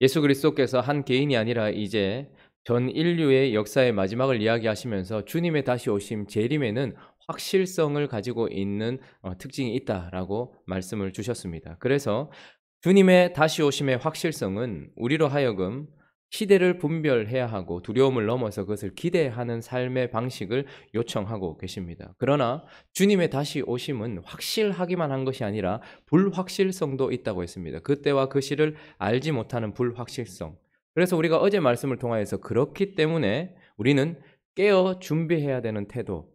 예수 그리스도께서 한 개인이 아니라 이제 전 인류의 역사의 마지막을 이야기하시면서 주님의 다시 오심 재림에는 확실성을 가지고 있는 특징이 있다라고 말씀을 주셨습니다. 그래서 주님의 다시 오심의 확실성은 우리로 하여금 시대를 분별해야 하고 두려움을 넘어서 그것을 기대하는 삶의 방식을 요청하고 계십니다. 그러나 주님의 다시 오심은 확실하기만 한 것이 아니라 불확실성도 있다고 했습니다. 그때와 그 시를 알지 못하는 불확실성. 그래서 우리가 어제 말씀을 통하여서 그렇기 때문에 우리는 깨어 준비해야 되는 태도,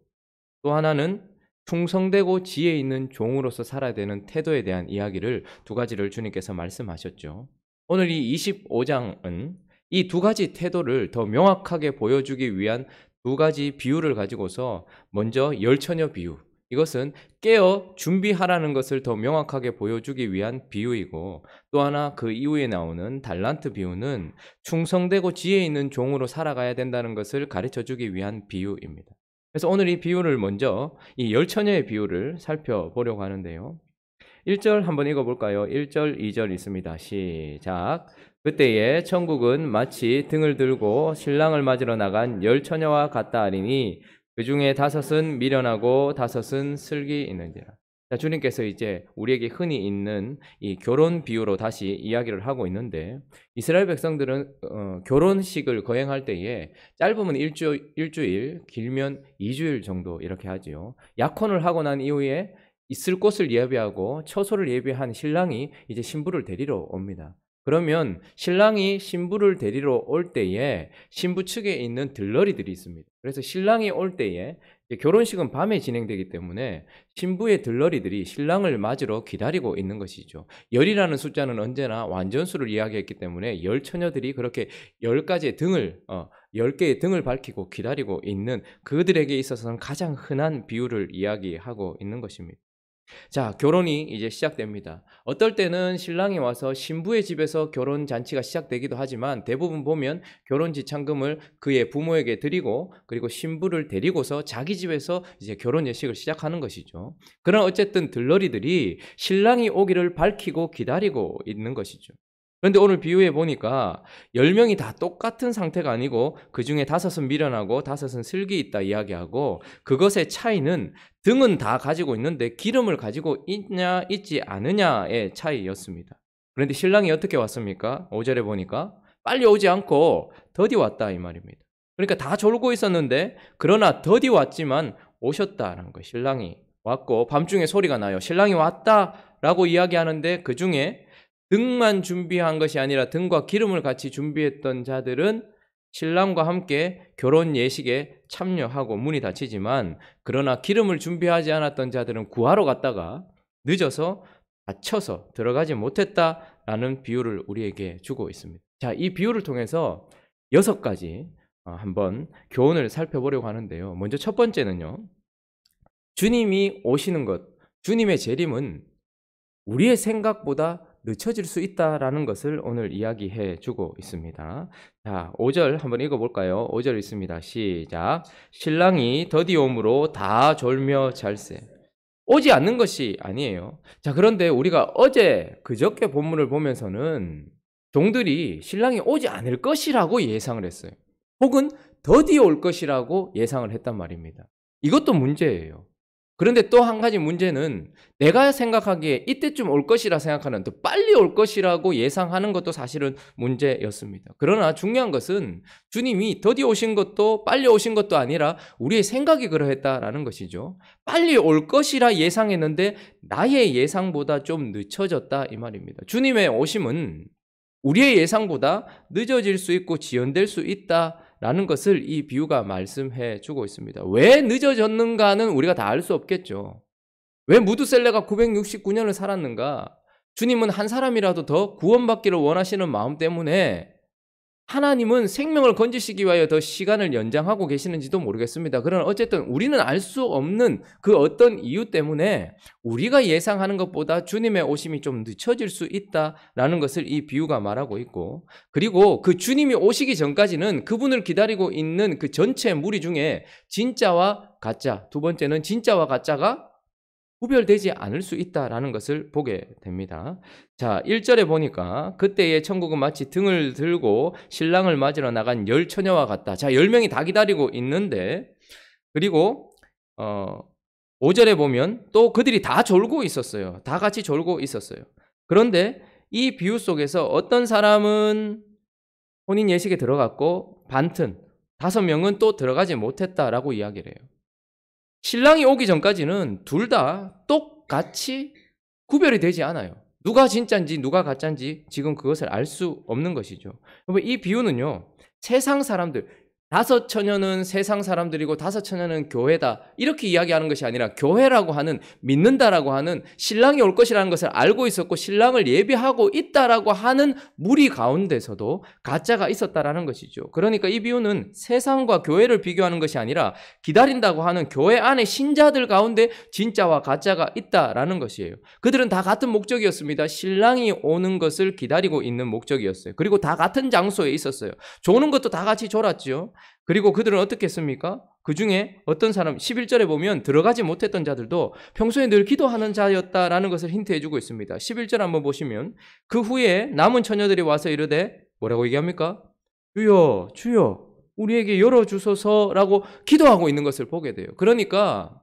또 하나는 충성되고 지혜 있는 종으로서 살아야 되는 태도에 대한 이야기를 두 가지를 주님께서 말씀하셨죠. 오늘 이 25장은 이 두 가지 태도를 더 명확하게 보여주기 위한 두 가지 비유를 가지고서 먼저 열처녀 비유, 이것은 깨어 준비하라는 것을 더 명확하게 보여주기 위한 비유이고, 또 하나 그 이후에 나오는 달란트 비유는 충성되고 지혜 있는 종으로 살아가야 된다는 것을 가르쳐주기 위한 비유입니다. 그래서 오늘 이 비유를 먼저 이 열처녀의 비유를 살펴보려고 하는데요. 1절 한번 읽어볼까요? 1절, 2절 있습니다. 시작. 그때에 천국은 마치 등을 들고 신랑을 맞으러 나간 열처녀와 같다 하리니 그 중에 5은 미련하고 5은 슬기 있는지라. 자, 주님께서 이제 우리에게 흔히 있는 이 결혼 비유로 다시 이야기를 하고 있는데, 이스라엘 백성들은 결혼식을 거행할 때에 짧으면 일주일, 길면 2주일 정도 이렇게 하지요. 약혼을 하고 난 이후에 있을 곳을 예비하고 처소를 예비한 신랑이 이제 신부를 데리러 옵니다. 그러면 신랑이 신부를 데리러 올 때에 신부 측에 있는 들러리들이 있습니다. 그래서 신랑이 올 때에 결혼식은 밤에 진행되기 때문에 신부의 들러리들이 신랑을 맞으러 기다리고 있는 것이죠. 열이라는 숫자는 언제나 완전수를 이야기했기 때문에 열 처녀들이 그렇게 10가지의 등을 10개의 등을 밝히고 기다리고 있는 그들에게 있어서는 가장 흔한 비유를 이야기하고 있는 것입니다. 자, 결혼이 이제 시작됩니다. 어떨 때는 신랑이 와서 신부의 집에서 결혼 잔치가 시작되기도 하지만, 대부분 보면 결혼 지참금을 그의 부모에게 드리고 그리고 신부를 데리고서 자기 집에서 이제 결혼 예식을 시작하는 것이죠. 그러나 어쨌든 들러리들이 신랑이 오기를 밝히고 기다리고 있는 것이죠. 그런데 오늘 비유해 보니까 10명이 다 똑같은 상태가 아니고 그 중에 5은 미련하고 5은 슬기 있다 이야기하고, 그것의 차이는 등은 다 가지고 있는데 기름을 가지고 있냐 있지 않느냐의 차이였습니다. 그런데 신랑이 어떻게 왔습니까? 5절에 보니까 빨리 오지 않고 더디 왔다 이 말입니다. 그러니까 다 졸고 있었는데 그러나 더디 왔지만 오셨다라는 거예요. 신랑이 왔고 밤중에 소리가 나요. 신랑이 왔다라고 이야기하는데 그 중에 등만 준비한 것이 아니라 등과 기름을 같이 준비했던 자들은 신랑과 함께 결혼 예식에 참여하고 문이 닫히지만, 그러나 기름을 준비하지 않았던 자들은 구하러 갔다가 늦어서 다쳐서 들어가지 못했다라는 비유를 우리에게 주고 있습니다. 자, 이 비유를 통해서 6가지 한번 교훈을 살펴보려고 하는데요. 먼저 첫 번째는요, 주님이 오시는 것, 주님의 재림은 우리의 생각보다 늦춰질 수 있다라는 것을 오늘 이야기해 주고 있습니다. 자, 5절 한번 읽어볼까요? 5절 있습니다. 시작. 신랑이 더디 오므로 다 졸며 잘세. 오지 않는 것이 아니에요. 자, 그런데 우리가 어제 그저께 본문을 보면서는 종들이 신랑이 오지 않을 것이라고 예상을 했어요. 혹은 더디 올 것이라고 예상을 했단 말입니다. 이것도 문제예요. 그런데 또 한 가지 문제는 내가 생각하기에 이때쯤 올 것이라 생각하는, 더 빨리 올 것이라고 예상하는 것도 사실은 문제였습니다. 그러나 중요한 것은 주님이 더디 오신 것도 빨리 오신 것도 아니라 우리의 생각이 그러했다라는 것이죠. 빨리 올 것이라 예상했는데 나의 예상보다 좀 늦춰졌다 이 말입니다. 주님의 오심은 우리의 예상보다 늦어질 수 있고 지연될 수 있다라는 것을 이 비유가 말씀해 주고 있습니다. 왜 늦어졌는가는 우리가 다 알 수 없겠죠. 왜 무두셀레가 969년을 살았는가? 주님은 한 사람이라도 더 구원받기를 원하시는 마음 때문에 하나님은 생명을 건지시기 위하여 더 시간을 연장하고 계시는지도 모르겠습니다. 그러나 어쨌든 우리는 알 수 없는 그 어떤 이유 때문에 우리가 예상하는 것보다 주님의 오심이 좀 늦춰질 수 있다라는 것을 이 비유가 말하고 있고, 그리고 그 주님이 오시기 전까지는 그분을 기다리고 있는 그 전체 무리 중에 진짜와 가짜, 두 번째는 진짜와 가짜가 구별되지 않을 수 있다라는 것을 보게 됩니다. 자, 1절에 보니까 그때의 천국은 마치 등을 들고 신랑을 맞으러 나간 10처녀와 같다. 자, 10명이 다 기다리고 있는데, 그리고 5절에 보면 또 그들이 다 졸고 있었어요. 다 같이 졸고 있었어요. 그런데 이 비유 속에서 어떤 사람은 혼인 예식에 들어갔고 반튼 5명은 또 들어가지 못했다라고 이야기를 해요. 신랑이 오기 전까지는 둘 다 똑같이 구별이 되지 않아요. 누가 진짜인지 누가 가짜인지 지금 그것을 알 수 없는 것이죠. 여러분, 이 비유는요, 세상 사람들, 5처녀는 세상 사람들이고 5처녀는 교회다, 이렇게 이야기하는 것이 아니라 교회라고 하는, 믿는다라고 하는, 신랑이 올 것이라는 것을 알고 있었고 신랑을 예비하고 있다라고 하는 무리 가운데서도 가짜가 있었다라는 것이죠. 그러니까 이 비유는 세상과 교회를 비교하는 것이 아니라 기다린다고 하는 교회 안에 신자들 가운데 진짜와 가짜가 있다라는 것이에요. 그들은 다 같은 목적이었습니다. 신랑이 오는 것을 기다리고 있는 목적이었어요. 그리고 다 같은 장소에 있었어요. 조는 것도 다 같이 졸았죠. 그리고 그들은 어떻게 했습니까? 그 중에 어떤 사람, 11절에 보면 들어가지 못했던 자들도 평소에 늘 기도하는 자였다라는 것을 힌트해주고 있습니다. 11절 한번 보시면 그 후에 남은 처녀들이 와서 이르되 뭐라고 얘기합니까? 주여, 주여, 우리에게 열어주소서라고 기도하고 있는 것을 보게 돼요. 그러니까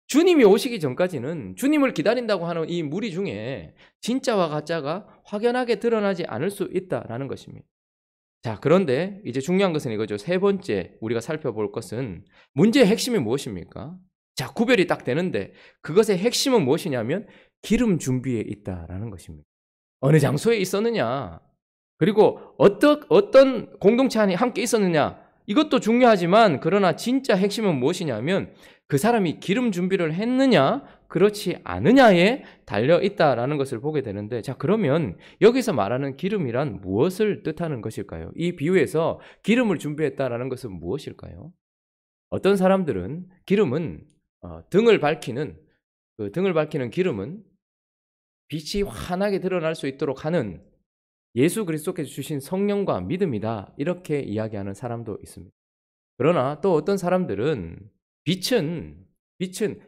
주님이 오시기 전까지는 주님을 기다린다고 하는 이 무리 중에 진짜와 가짜가 확연하게 드러나지 않을 수 있다라는 것입니다. 자, 그런데 이제 중요한 것은 이거죠. 세 번째 우리가 살펴볼 것은 문제의 핵심이 무엇입니까? 자, 구별이 딱 되는데 그것의 핵심은 무엇이냐면 기름 준비에 있다라는 것입니다. 어느 장소에 있었느냐, 그리고 어떤 공동체 안에 함께 있었느냐, 이것도 중요하지만 그러나 진짜 핵심은 무엇이냐면 그 사람이 기름 준비를 했느냐 그렇지 않느냐에 달려있다라는 것을 보게 되는데, 자, 그러면 여기서 말하는 기름이란 무엇을 뜻하는 것일까요? 이 비유에서 기름을 준비했다라는 것은 무엇일까요? 어떤 사람들은 기름은 등을 밝히는 기름은 빛이 환하게 드러날 수 있도록 하는 예수 그리스도께서 주신 성령과 믿음이다, 이렇게 이야기하는 사람도 있습니다. 그러나 또 어떤 사람들은 빛은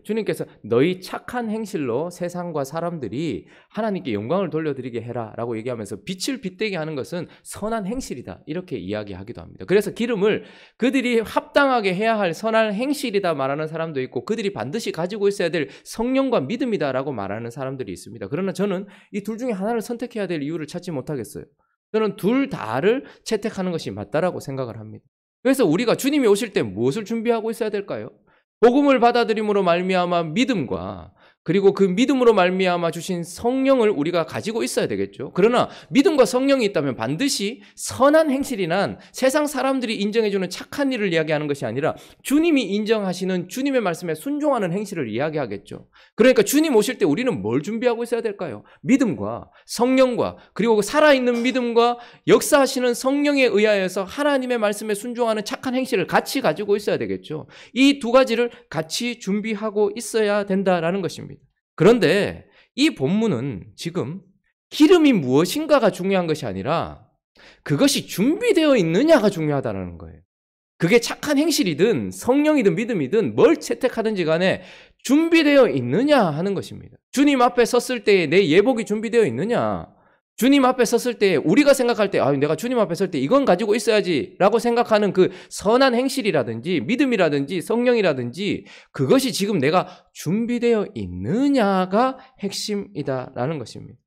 주님께서 너희 착한 행실로 세상과 사람들이 하나님께 영광을 돌려드리게 해라 라고 얘기하면서 빛을 빛되게 하는 것은 선한 행실이다, 이렇게 이야기하기도 합니다. 그래서 기름을 그들이 합당하게 해야 할 선한 행실이다 말하는 사람도 있고, 그들이 반드시 가지고 있어야 될 성령과 믿음이다 라고 말하는 사람들이 있습니다. 그러나 저는 이 둘 중에 하나를 선택해야 될 이유를 찾지 못하겠어요. 저는 둘 다를 채택하는 것이 맞다라고 생각을 합니다. 그래서 우리가 주님이 오실 때 무엇을 준비하고 있어야 될까요? 복음을 받아들임으로 말미암아 믿음과, 그리고 그 믿음으로 말미암아 주신 성령을 우리가 가지고 있어야 되겠죠. 그러나 믿음과 성령이 있다면 반드시 선한 행실이란 세상 사람들이 인정해주는 착한 일을 이야기하는 것이 아니라 주님이 인정하시는 주님의 말씀에 순종하는 행실을 이야기하겠죠. 그러니까 주님 오실 때 우리는 뭘 준비하고 있어야 될까요? 믿음과 성령과, 그리고 살아있는 믿음과 역사하시는 성령에 의하여서 하나님의 말씀에 순종하는 착한 행실을 같이 가지고 있어야 되겠죠. 이 두 가지를 같이 준비하고 있어야 된다라는 것입니다. 그런데 이 본문은 지금 기름이 무엇인가가 중요한 것이 아니라 그것이 준비되어 있느냐가 중요하다는 거예요. 그게 착한 행실이든 성령이든 믿음이든 뭘 채택하든지 간에 준비되어 있느냐 하는 것입니다. 주님 앞에 섰을 때에 내 예복이 준비되어 있느냐, 주님 앞에 섰을 때 우리가 생각할 때 내가 주님 앞에 설 때 이건 가지고 있어야지 라고 생각하는 그 선한 행실이라든지 믿음이라든지 성령이라든지 그것이 지금 내가 준비되어 있느냐가 핵심이다라는 것입니다.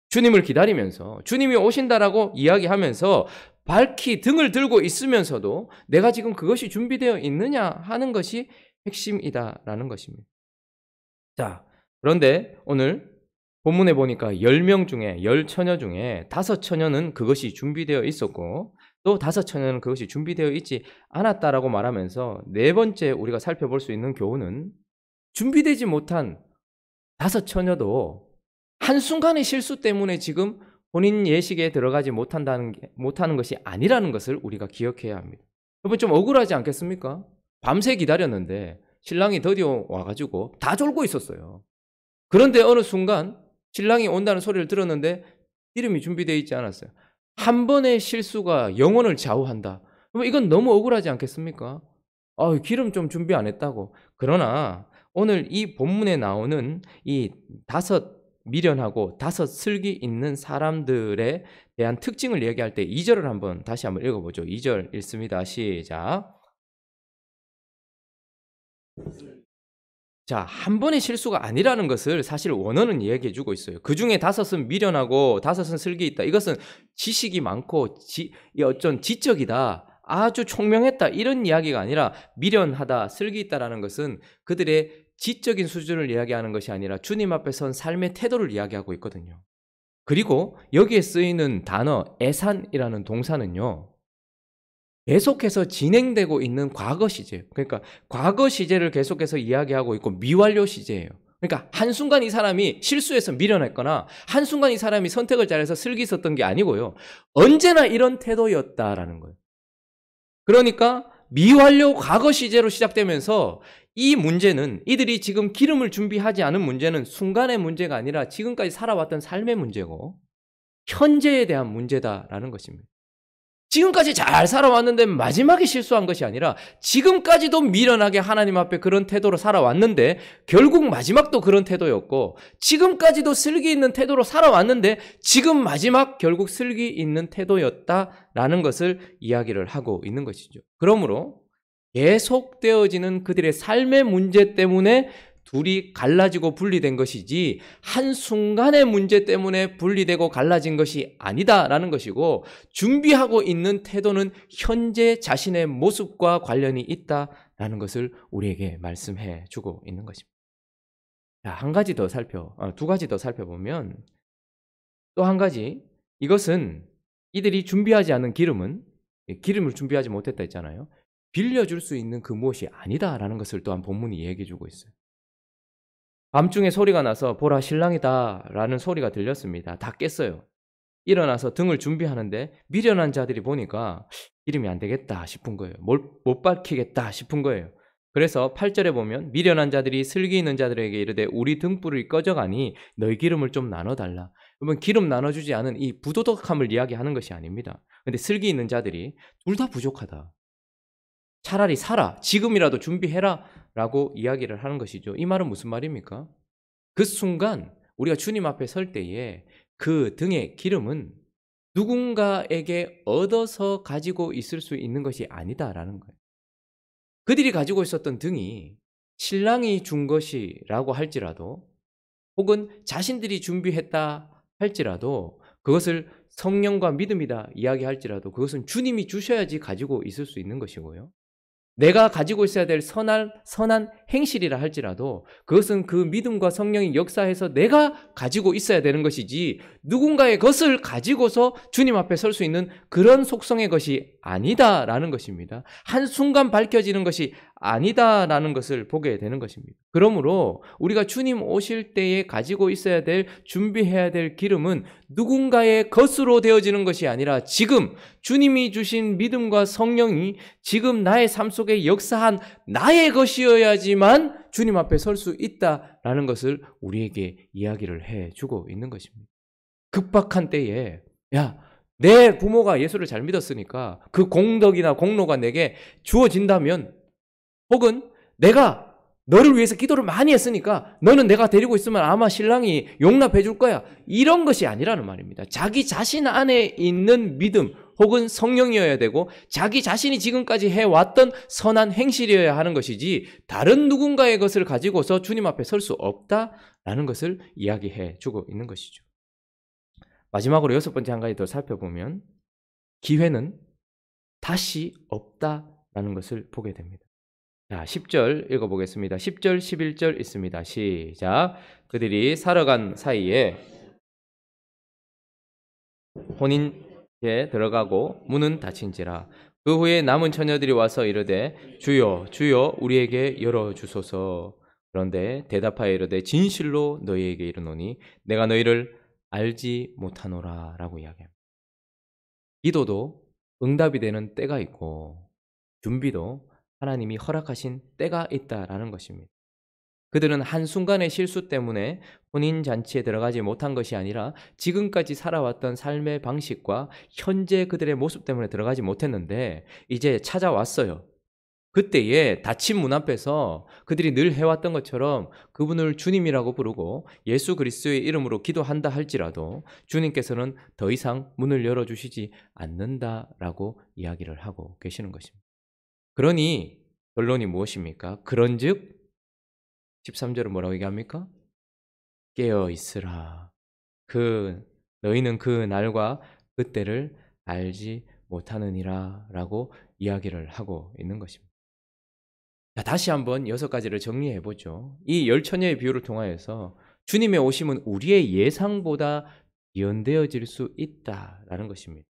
주님을 기다리면서 주님이 오신다라고 이야기하면서 밝히 등을 들고 있으면서도 내가 지금 그것이 준비되어 있느냐 하는 것이 핵심이다라는 것입니다. 자, 그런데 오늘 본문에 보니까 10명 중에 10처녀 중에 5처녀는 그것이 준비되어 있었고 또 5처녀는 그것이 준비되어 있지 않았다라고 말하면서 네 번째 우리가 살펴볼 수 있는 교훈은 준비되지 못한 5처녀도 한순간의 실수 때문에 지금 혼인 예식에 들어가지 못하는 것이 아니라는 것을 우리가 기억해야 합니다. 여러분, 좀 억울하지 않겠습니까? 밤새 기다렸는데 신랑이 드디어 와가지고 다 졸고 있었어요. 그런데 어느 순간 신랑이 온다는 소리를 들었는데 기름이 준비되어 있지 않았어요. 한 번의 실수가 영혼을 좌우한다. 이건 너무 억울하지 않겠습니까? 기름 좀 준비 안 했다고. 그러나 오늘 이 본문에 나오는 이 5 미련하고 5 슬기 있는 사람들에 대한 특징을 얘기할 때 2 절을 다시 한번 읽어 보죠. 2절 읽습니다. 시작. 자, 한 번의 실수가 아니라는 것을 사실 원어는 이야기해 주고 있어요. 그중에 5은 미련하고 5은 슬기 있다. 이것은 지식이 많고 어쩐 지적이다. 아주 총명했다. 이런 이야기가 아니라 미련하다, 슬기 있다라는 것은 그들의 지적인 수준을 이야기하는 것이 아니라 주님 앞에 선 삶의 태도를 이야기하고 있거든요. 그리고 여기에 쓰이는 단어 애산이라는 동사는요. 계속해서 진행되고 있는 과거 시제. 그러니까 과거 시제를 계속해서 이야기하고 있고 미완료 시제예요. 그러니까 한순간 이 사람이 실수해서 미련했거나 한순간 이 사람이 선택을 잘해서 슬기 있었던 게 아니고요. 언제나 이런 태도였다라는 거예요. 그러니까 미완료 과거 시제로 시작되면서 이 문제는 이들이 지금 기름을 준비하지 않은 문제는 순간의 문제가 아니라 지금까지 살아왔던 삶의 문제고 현재에 대한 문제다라는 것입니다. 지금까지 잘 살아왔는데 마지막에 실수한 것이 아니라 지금까지도 미련하게 하나님 앞에 그런 태도로 살아왔는데 결국 마지막도 그런 태도였고 지금까지도 슬기 있는 태도로 살아왔는데 지금 마지막 결국 슬기 있는 태도였다라는 것을 이야기를 하고 있는 것이죠. 그러므로 계속되어지는 그들의 삶의 문제 때문에 둘이 갈라지고 분리된 것이지 한순간의 문제 때문에 분리되고 갈라진 것이 아니다라는 것이고 준비하고 있는 태도는 현재 자신의 모습과 관련이 있다라는 것을 우리에게 말씀해 주고 있는 것입니다. 두 가지 더 살펴보면 또 한 가지 이것은 이들이 준비하지 않은 기름을 준비하지 못했다 했잖아요. 빌려줄 수 있는 그 무엇이 아니다라는 것을 또한 본문이 얘기해 주고 있어요. 밤중에 소리가 나서 보라 신랑이다 라는 소리가 들렸습니다. 다 깼어요. 일어나서 등을 준비하는데 미련한 자들이 보니까 기름이 안 되겠다 싶은 거예요. 못 밝히겠다 싶은 거예요. 그래서 8절에 보면 미련한 자들이 슬기 있는 자들에게 이르되 우리 등불이 꺼져가니 너희 기름을 좀 나눠달라. 여러분 기름 나눠주지 않은 이 부도덕함을 이야기하는 것이 아닙니다. 근데 슬기 있는 자들이 둘 다 부족하다. 차라리 살아. 지금이라도 준비해라. 라고 이야기를 하는 것이죠. 이 말은 무슨 말입니까? 그 순간 우리가 주님 앞에 설 때에 그 등의 기름은 누군가에게 얻어서 가지고 있을 수 있는 것이 아니다라는 거예요. 그들이 가지고 있었던 등이 신랑이 준 것이라고 할지라도 혹은 자신들이 준비했다 할지라도 그것을 성령과 믿음이다 이야기할지라도 그것은 주님이 주셔야지 가지고 있을 수 있는 것이고요. 내가 가지고 있어야 될 선한 행실이라 할지라도 그것은 그 믿음과 성령이 역사해서 내가 가지고 있어야 되는 것이지 누군가의 것을 가지고서 주님 앞에 설 수 있는 그런 속성의 것이 아니다라는 것입니다. 한순간 밝혀지는 것이 아니다라는 것을 보게 되는 것입니다. 그러므로 우리가 주님 오실 때에 가지고 있어야 될 준비해야 될 기름은 누군가의 것으로 되어지는 것이 아니라 지금 주님이 주신 믿음과 성령이 지금 나의 삶 속에 역사한 나의 것이어야지만 주님 앞에 설 수 있다라는 것을 우리에게 이야기를 해주고 있는 것입니다. 급박한 때에 내 부모가 예수를 잘 믿었으니까 그 공덕이나 공로가 내게 주어진다면 혹은 내가 너를 위해서 기도를 많이 했으니까 너는 내가 데리고 있으면 아마 신랑이 용납해 줄 거야. 이런 것이 아니라는 말입니다. 자기 자신 안에 있는 믿음 혹은 성령이어야 되고 자기 자신이 지금까지 해왔던 선한 행실이어야 하는 것이지 다른 누군가의 것을 가지고서 주님 앞에 설 수 없다라는 것을 이야기해 주고 있는 것이죠. 마지막으로 6번째 한 가지 더 살펴보면 기회는 다시 없다라는 것을 보게 됩니다. 자, 10절 읽어보겠습니다. 10절, 11절 있습니다. 시작. 그들이 살아간 사이에 혼인에 들어가고 문은 닫힌지라. 그 후에 남은 처녀들이 와서 이르되 주여 주여 우리에게 열어주소서. 그런데 대답하여 이르되 진실로 너희에게 이르노니 내가 너희를 알지 못하노라 라고 이야기합니다. 기도도 응답이 되는 때가 있고 준비도 하나님이 허락하신 때가 있다라는 것입니다. 그들은 한순간의 실수 때문에 혼인잔치에 들어가지 못한 것이 아니라 지금까지 살아왔던 삶의 방식과 현재 그들의 모습 때문에 들어가지 못했는데 이제 찾아왔어요. 그때에 닫힌 문 앞에서 그들이 늘 해왔던 것처럼 그분을 주님이라고 부르고 예수 그리스도의 이름으로 기도한다 할지라도 주님께서는 더 이상 문을 열어주시지 않는다라고 이야기를 하고 계시는 것입니다. 그러니 결론이 무엇입니까? 그런즉 13절은 뭐라고 얘기합니까? 깨어 있으라. 너희는 그 날과 그때를 알지 못하느니라 라고 이야기를 하고 있는 것입니다. 자, 다시 한번 6가지를 정리해 보죠. 이 열 처녀의 비유를 통하여서 주님의 오심은 우리의 예상보다 지연되어질 수 있다라는 것입니다.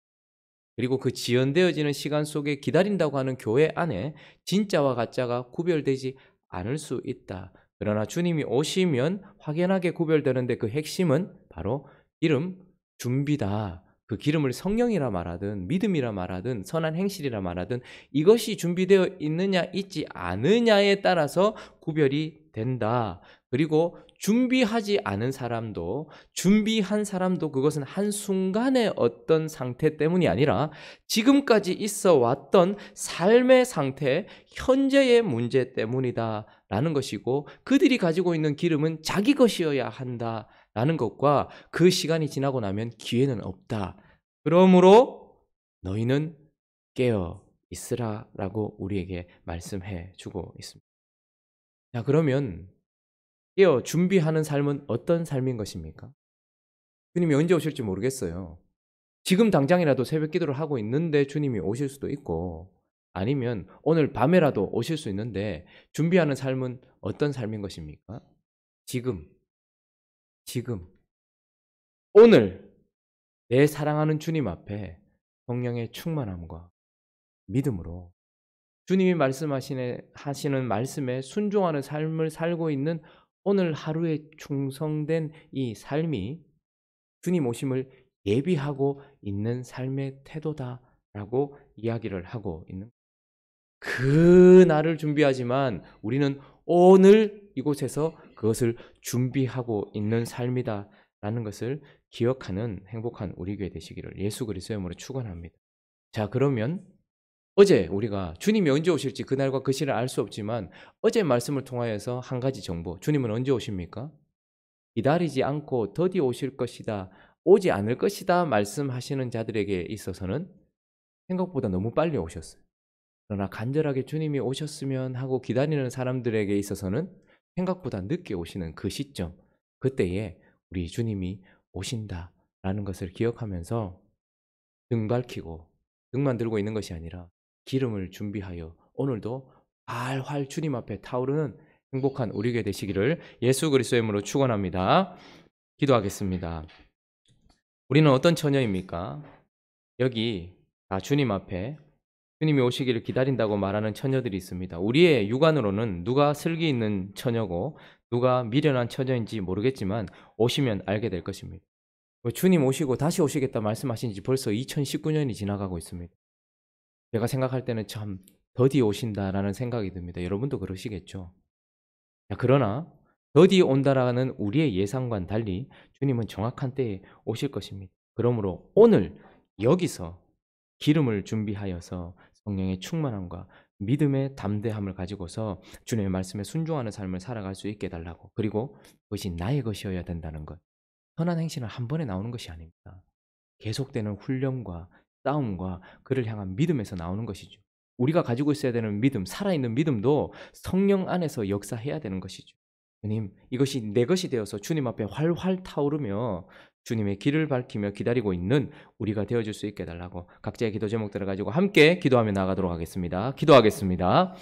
그리고 그 지연되어지는 시간 속에 기다린다고 하는 교회 안에 진짜와 가짜가 구별되지 않을 수 있다. 그러나 주님이 오시면 확연하게 구별되는데 그 핵심은 바로 기름 준비다. 그 기름을 성령이라 말하든 믿음이라 말하든 선한 행실이라 말하든 이것이 준비되어 있느냐 있지 않느냐에 따라서 구별이 된다. 그리고 준비하지 않은 사람도 준비한 사람도 그것은 한순간의 어떤 상태 때문이 아니라 지금까지 있어 왔던 삶의 상태, 현재의 문제 때문이다라는 것이고 그들이 가지고 있는 기름은 자기 것이어야 한다라는 것과 그 시간이 지나고 나면 기회는 없다. 그러므로 너희는 깨어 있으라라고 우리에게 말씀해 주고 있습니다. 자, 그러면 깨어 준비하는 삶은 어떤 삶인 것입니까? 주님이 언제 오실지 모르겠어요. 지금 당장이라도 새벽 기도를 하고 있는데 주님이 오실 수도 있고 아니면 오늘 밤에라도 오실 수 있는데 준비하는 삶은 어떤 삶인 것입니까? 지금, 오늘 내 사랑하는 주님 앞에 성령의 충만함과 믿음으로 주님이 하시는 말씀에 순종하는 삶을 살고 있는 오늘 하루에 충성된 이 삶이 주님 오심을 예비하고 있는 삶의 태도다라고 이야기를 하고 있는 그 날을 준비하지만 우리는 오늘 이곳에서 그것을 준비하고 있는 삶이다라는 것을 기억하는 행복한 우리 교회 되시기를 예수 그리스도의 이름으로 축원합니다. 자, 그러면 어제 우리가 주님이 언제 오실지 그날과 그 시를 알 수 없지만 어제 말씀을 통하여서 한 가지 정보, 주님은 언제 오십니까? 기다리지 않고 더디 오실 것이다, 오지 않을 것이다 말씀하시는 자들에게 있어서는 생각보다 너무 빨리 오셨어요. 그러나 간절하게 주님이 오셨으면 하고 기다리는 사람들에게 있어서는 생각보다 늦게 오시는 그 시점, 그때에 우리 주님이 오신다라는 것을 기억하면서 등 밝히고 등만 들고 있는 것이 아니라 기름을 준비하여 오늘도 활활 주님 앞에 타오르는 행복한 우리 교회 되시기를 예수 그리스도의 이름으로 축원합니다. 기도하겠습니다. 우리는 어떤 처녀입니까? 여기 다 주님 앞에 주님이 오시기를 기다린다고 말하는 처녀들이 있습니다. 우리의 육안으로는 누가 슬기 있는 처녀고 누가 미련한 처녀인지 모르겠지만 오시면 알게 될 것입니다. 주님 오시고 다시 오시겠다 말씀하신 지 벌써 2019년이 지나가고 있습니다. 제가 생각할 때는 참 더디 오신다라는 생각이 듭니다. 여러분도 그러시겠죠? 그러나 더디 온다라는 우리의 예상과는 달리 주님은 정확한 때에 오실 것입니다. 그러므로 오늘 여기서 기름을 준비하여서 성령의 충만함과 믿음의 담대함을 가지고서 주님의 말씀에 순종하는 삶을 살아갈 수 있게 해달라고, 그리고 그것이 나의 것이어야 된다는 것. 선한 행실은 한 번에 나오는 것이 아닙니다. 계속되는 훈련과 싸움과 그를 향한 믿음에서 나오는 것이죠. 우리가 가지고 있어야 되는 믿음, 살아있는 믿음도 성령 안에서 역사해야 되는 것이죠. 주님, 이것이 내 것이 되어서 주님 앞에 활활 타오르며 주님의 길을 밝히며 기다리고 있는 우리가 되어줄 수 있게 해달라고 각자의 기도 제목들을 가지고 함께 기도하며 나가도록 하겠습니다. 기도하겠습니다.